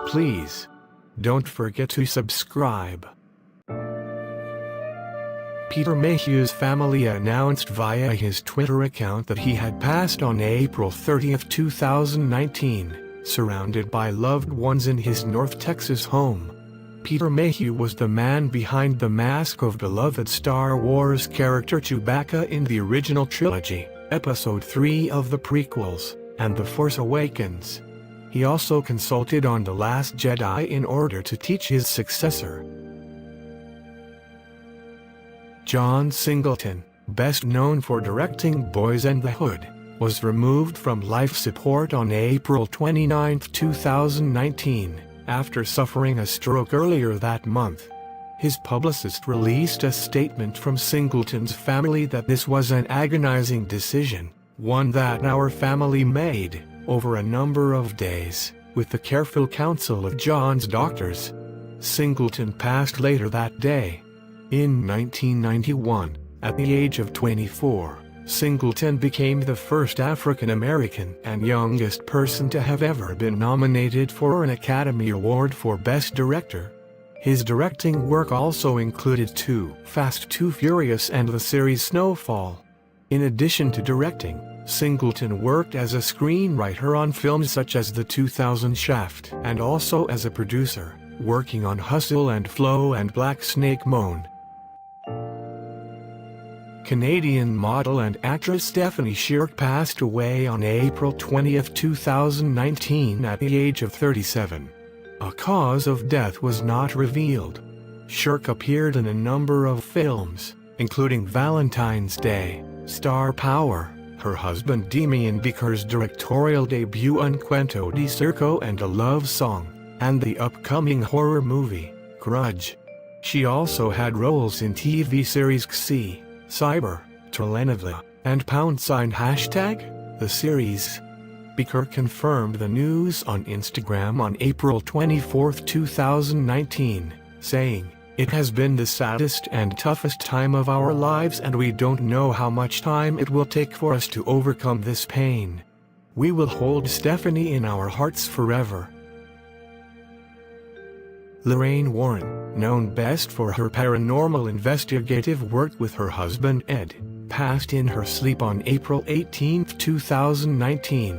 Please don't forget to subscribe. Peter Mayhew's family announced via his Twitter account that he had passed on April 30, 2019, surrounded by loved ones in his North Texas home. Peter Mayhew was the man behind the mask of beloved Star Wars character Chewbacca in the original trilogy, Episode 3 of the prequels, and The Force Awakens. He also consulted on The Last Jedi in order to teach his successor. John Singleton, best known for directing Boys and the Hood, was removed from life support on April 29, 2019, after suffering a stroke earlier that month. His publicist released a statement from Singleton's family that this was an agonizing decision, one that our family made over a number of days, with the careful counsel of John's doctors. Singleton passed later that day. In 1991, at the age of 24, Singleton became the first African American and youngest person to have ever been nominated for an Academy Award for Best Director. His directing work also included Too Fast, Too Furious and the series Snowfall. In addition to directing, Singleton worked as a screenwriter on films such as the 2000 Shaft and also as a producer, working on Hustle and Flow and Black Snake Moan. Canadian model and actress Stephanie Shirk passed away on April 20, 2019 at the age of 37. A cause of death was not revealed. Shirk appeared in a number of films, including Valentine's Day, Star Power, her husband Demian Bichir's directorial debut Un Cuento di Circo and A Love Song, and the upcoming horror movie, Grudge. She also had roles in TV series XC, Cyber, Telenovela, and #, the series. Bichir confirmed the news on Instagram on April 24, 2019, saying, "It has been the saddest and toughest time of our lives and we don't know how much time it will take for us to overcome this pain. We will hold Stephanie in our hearts forever." Lorraine Warren, known best for her paranormal investigative work with her husband Ed, passed in her sleep on April 18, 2019.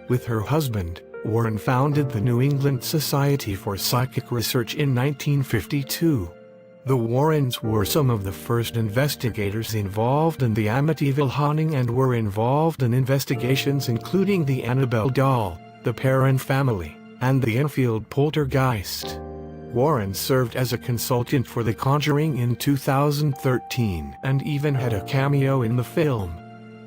With her husband, Warren founded the New England Society for Psychic Research in 1952. The Warrens were some of the first investigators involved in the Amityville haunting and were involved in investigations including the Annabelle doll, the Perron family, and the Enfield poltergeist. Warren served as a consultant for The Conjuring in 2013 and even had a cameo in the film.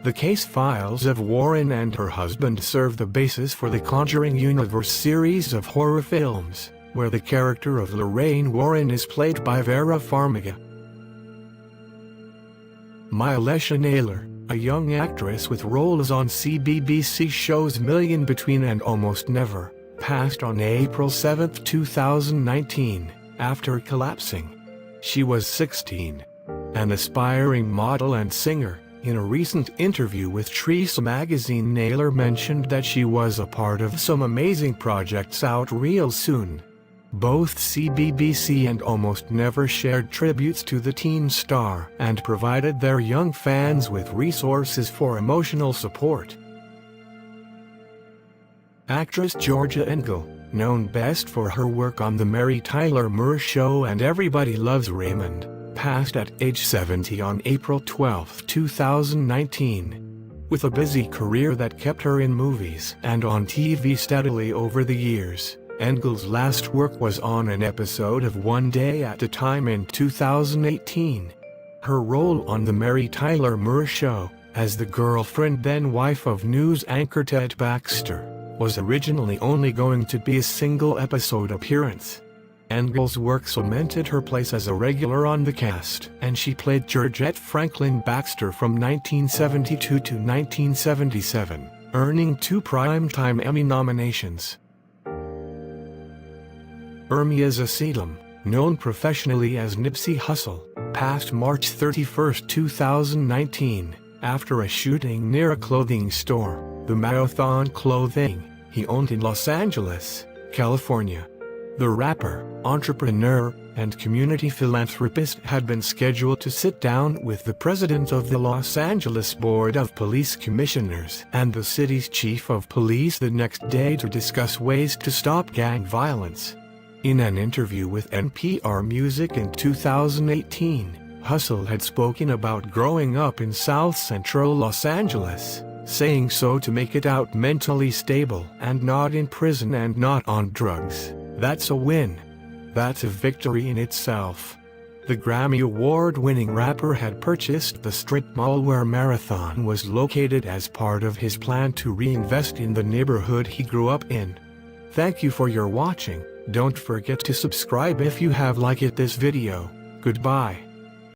The case files of Warren and her husband serve the basis for the Conjuring universe series of horror films, where the character of Lorraine Warren is played by Vera Farmiga. Mailesha Naylor, a young actress with roles on CBBC shows Million Between and Almost Never, passed on April 7, 2019, after collapsing. She was 16. An aspiring model and singer. In a recent interview with Trees magazine, Naylor mentioned that she was a part of some amazing projects out real soon. Both CBBC and Almost Never shared tributes to the teen star and provided their young fans with resources for emotional support. Actress Georgia Engel, known best for her work on The Mary Tyler Moore Show and Everybody Loves Raymond, passed at age 70 on April 12, 2019. With a busy career that kept her in movies and on TV steadily over the years, Engel's last work was on an episode of One Day at a Time in 2018. Her role on The Mary Tyler Moore Show, as the girlfriend then wife of news anchor Ted Baxter, was originally only going to be a single episode appearance. Engel's work cemented her place as a regular on the cast, and she played Georgette Franklin Baxter from 1972 to 1977, earning 2 Primetime Emmy nominations. Ermias Acetum, known professionally as Nipsey Hussle, passed March 31, 2019, after a shooting near a clothing store, the Marathon Clothing, he owned in Los Angeles, California. The rapper, entrepreneur, and community philanthropist had been scheduled to sit down with the president of the Los Angeles Board of Police Commissioners and the city's chief of police the next day to discuss ways to stop gang violence. In an interview with NPR Music in 2018, Hustle had spoken about growing up in South Central Los Angeles, saying so to make it out mentally stable and not in prison and not on drugs. That's a win. That's a victory in itself. The Grammy Award-winning rapper had purchased the strip mall where Marathon was located as part of his plan to reinvest in the neighborhood he grew up in. Thank you for your watching. Don't forget to subscribe if you have liked this video. Goodbye.